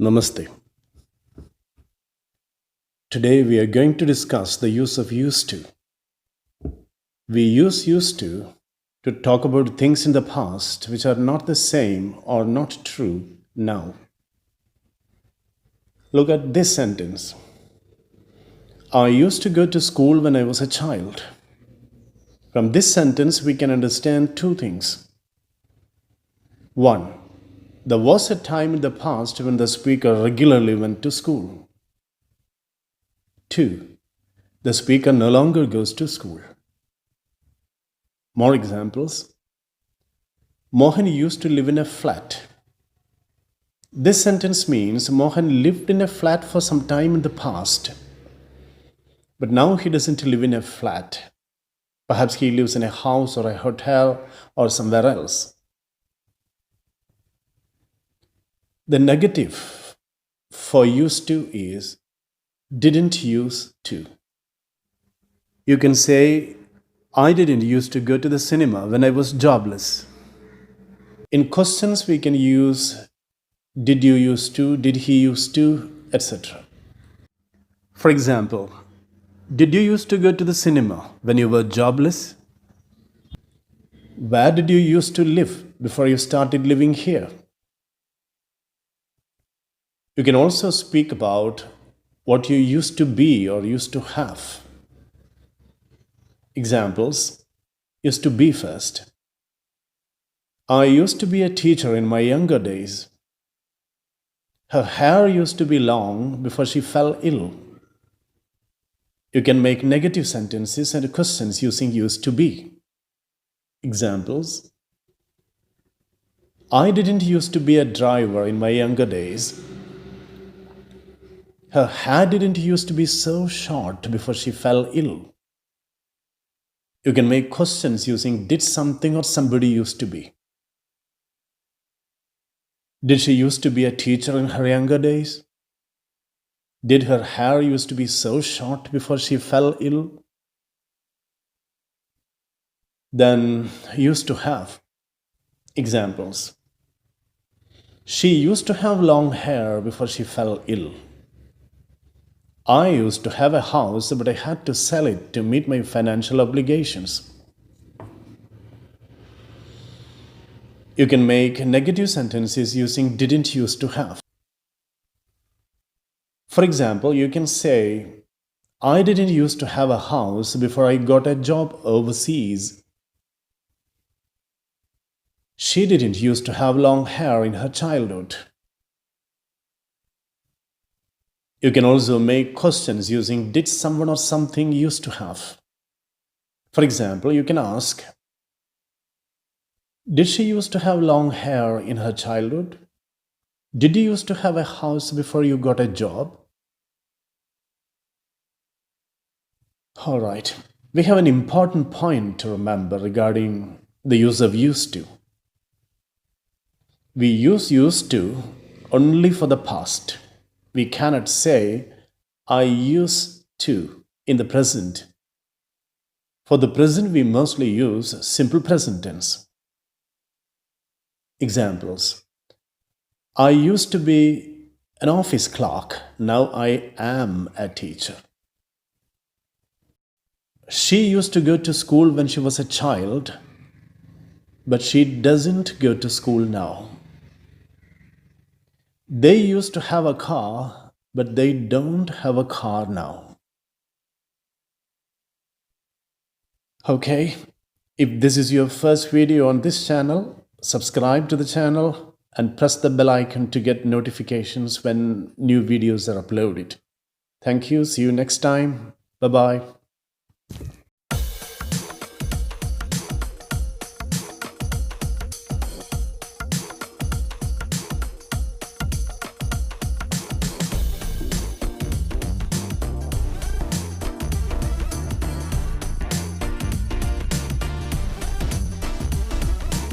Namaste. Today we are going to discuss the use of used to. We use used to talk about things in the past which are not the same or not true now. Look at this sentence. I used to go to school when I was a child. From this sentence we can understand two things. One, there was a time in the past when the speaker regularly went to school. 2. The speaker no longer goes to school. More examples. Mohan used to live in a flat. This sentence means Mohan lived in a flat for some time in the past. But now he doesn't live in a flat. Perhaps he lives in a house or a hotel or somewhere else. The negative for used to is didn't use to. You can say, I didn't used to go to the cinema when I was jobless. In questions, we can use did you used to, did he used to, etc. For example, did you used to go to the cinema when you were jobless? Where did you used to live before you started living here? You can also speak about what you used to be or used to have. Examples, used to be first. I used to be a teacher in my younger days. Her hair used to be long before she fell ill. You can make negative sentences and questions using used to be. Examples, I didn't used to be a driver in my younger days. Her hair didn't used to be so short before she fell ill. You can make questions using did something or somebody used to be. Did she used to be a teacher in her younger days? Did her hair used to be so short before she fell ill? Then used to have. Examples. She used to have long hair before she fell ill. I used to have a house, but I had to sell it to meet my financial obligations. You can make negative sentences using didn't used to have. For example, you can say, I didn't used to have a house before I got a job overseas. She didn't used to have long hair in her childhood. You can also make questions using did someone or something used to have. For example, you can ask, did she used to have long hair in her childhood? Did you used to have a house before you got a job? All right, we have an important point to remember regarding the use of used to. We use used to only for the past. We cannot say, I used to in the present. For the present, we mostly use simple present tense. Examples. I used to be an office clerk. Now I am a teacher. She used to go to school when she was a child, but she doesn't go to school now. They used to have a car, but they don't have a car now. Okay, if this is your first video on this channel, subscribe to the channel and press the bell icon to get notifications when new videos are uploaded. Thank you. See you next time. Bye-bye.